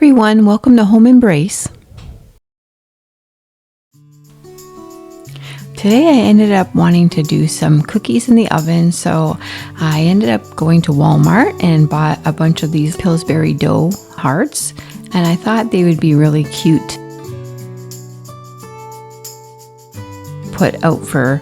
everyone, welcome to Home Embrace. Today I ended up wanting to do some cookies in the oven, so I ended up going to Walmart and bought a bunch of these Pillsbury dough hearts, and I thought they would be really cute put out for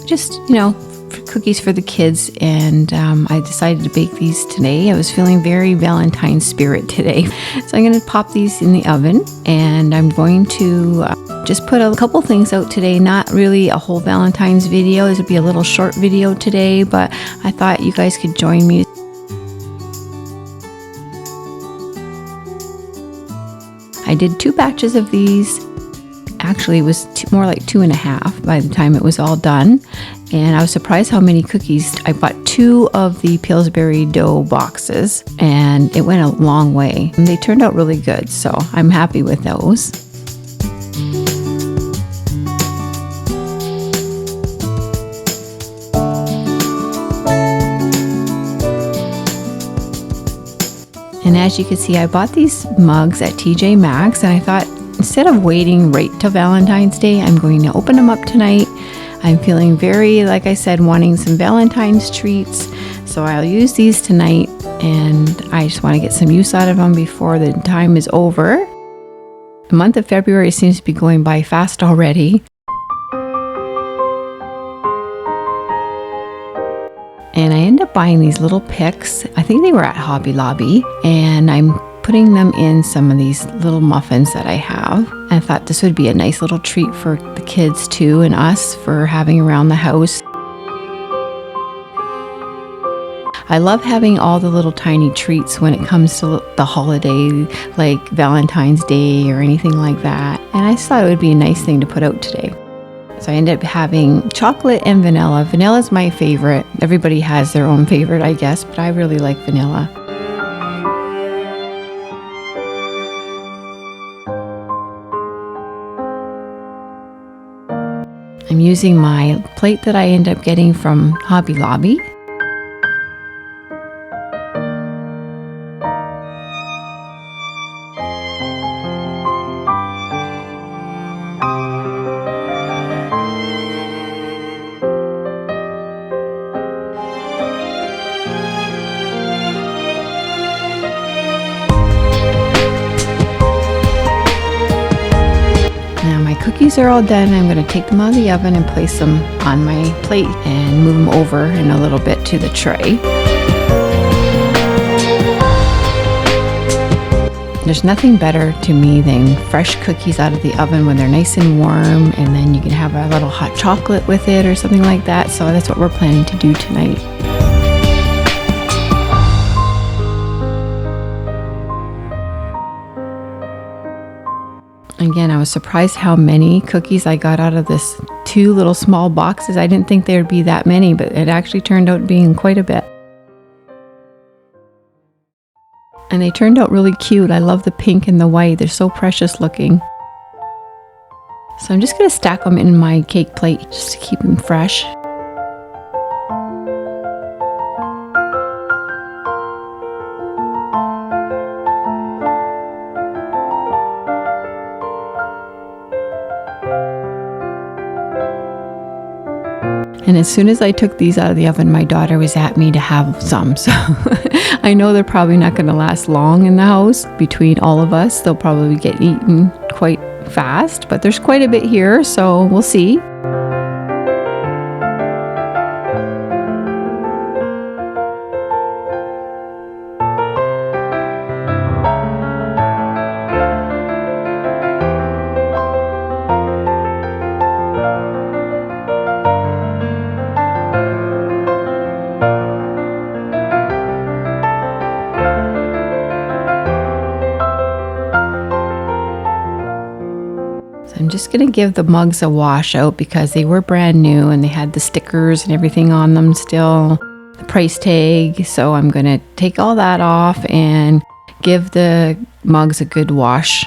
just, for cookies for the kids. And I decided to bake these today. I was feeling very Valentine spirit today. So I'm going to pop these in the oven, and I'm going to just put a couple things out today. Not really a whole Valentine's video. This would be a little short video today, but I thought you guys could join me. I did 2 batches of these. Actually, it was more like 2.5 by the time it was all done. And I was surprised how many cookies. I bought 2 of the Pillsbury dough boxes, and it went a long way. And they turned out really good, so I'm happy with those. And as you can see, I bought these mugs at T.J.maxx, and I thought, instead of waiting right till Valentine's Day, I'm going to open them up tonight. I'm feeling very, like I said, wanting some Valentine's treats. So I'll use these tonight, and I just want to get some use out of them before the time is over. The month of February seems to be going by fast already. And I ended up buying these little picks. I think they were at Hobby Lobby, and I'm putting them in some of these little muffins that I have. I thought this would be a nice little treat for the kids too, and us for having around the house. I love having all the little tiny treats when it comes to the holiday, like Valentine's Day or anything like that. And I just thought it would be a nice thing to put out today. So I ended up having chocolate and vanilla. Vanilla is my favorite. Everybody has their own favorite, I guess, but I really like vanilla. I'm using my plate that I end up getting from Hobby Lobby. Cookies are all done. I'm going to take them out of the oven and place them on my plate and move them over in a little bit to the tray. There's nothing better to me than fresh cookies out of the oven when they're nice and warm, and then you can have a little hot chocolate with it or something like that. So that's what we're planning to do tonight. Again, I was surprised how many cookies I got out of this 2 little small boxes. I didn't think there would be that many, but it actually turned out being quite a bit. And they turned out really cute. I love the pink and the white. They're so precious looking. So I'm just going to stack them in my cake plate just to keep them fresh. And as soon as I took these out of the oven, my daughter was at me to have some. So I know they're probably not going to last long in the house. Between all of us, they'll probably get eaten quite fast. But there's quite a bit here, so we'll see. I'm just going to give the mugs a wash out because they were brand new and they had the stickers and everything on them still, the price tag. So I'm going to take all that off and give the mugs a good wash.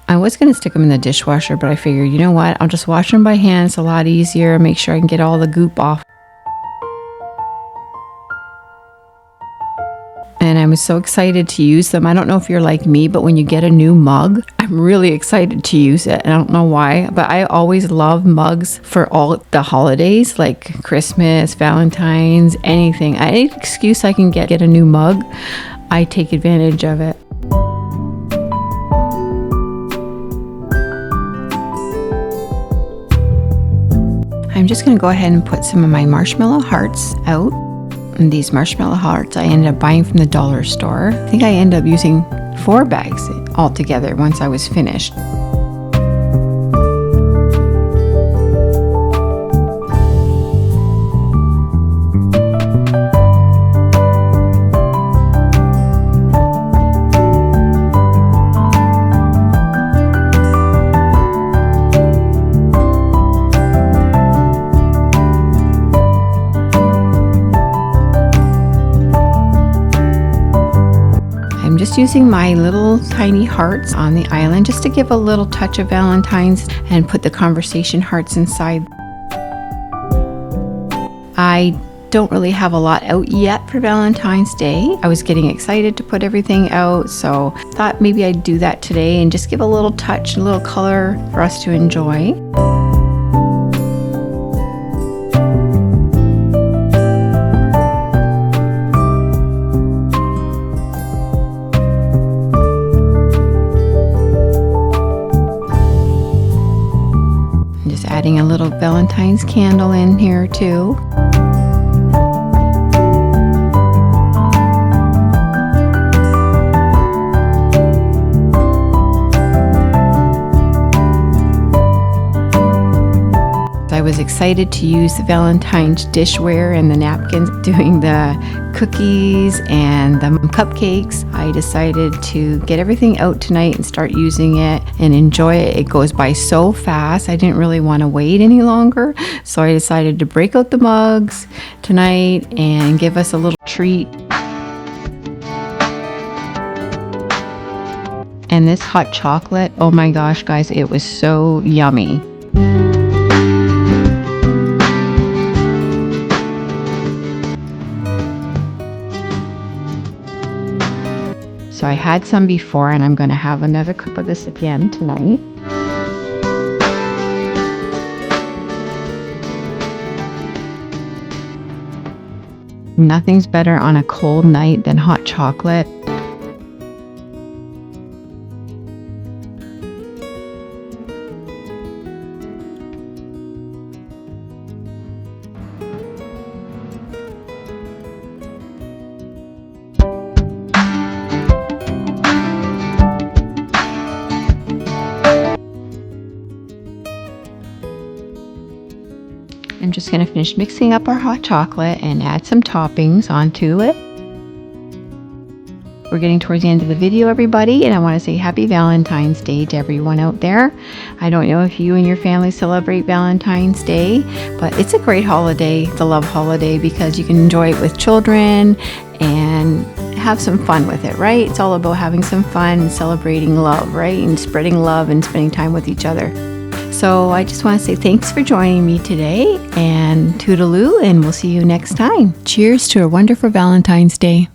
I was going to stick them in the dishwasher, but I figured, you know what, I'll just wash them by hand. It's a lot easier. Make sure I can get all the goop off. And I'm was so excited to use them. I don't know if you're like me, but when you get a new mug, I'm really excited to use it. I don't know why, but I always love mugs for all the holidays, like Christmas, Valentine's, anything. Any excuse I can get a new mug, I take advantage of it. I'm just going to go ahead and put some of my marshmallow hearts out. And these marshmallow hearts I ended up buying from the dollar store. I think I ended up using 4 bags altogether once I was finished. I'm just using my little tiny hearts on the island just to give a little touch of Valentine's and put the conversation hearts inside. I don't really have a lot out yet for Valentine's Day. I was getting excited to put everything out, so thought maybe I'd do that today and just give a little touch, a little color for us to enjoy. Adding a little Valentine's candle in here too. I was excited to use the Valentine's dishware and the napkins doing the cookies and the cupcakes. I decided to get everything out tonight and start using it and enjoy it. It goes by so fast. I didn't really want to wait any longer, so I decided to break out the mugs tonight and give us a little treat. And this hot chocolate, oh my gosh guys, it was so yummy. So I had some before, and I'm going to have another cup of this again tonight. Nothing's better on a cold night than hot chocolate. I'm just going to finish mixing up our hot chocolate and add some toppings onto it. We're getting towards the end of the video, everybody, and I want to say happy Valentine's Day to everyone out there. I don't know if you and your family celebrate Valentine's Day, but it's a great holiday, the love holiday, because you can enjoy it with children and have some fun with it, right? It's all about having some fun and celebrating love, right? And spreading love and spending time with each other. So I just want to say thanks for joining me today, and toodaloo, and we'll see you next time. Cheers to a wonderful Valentine's Day.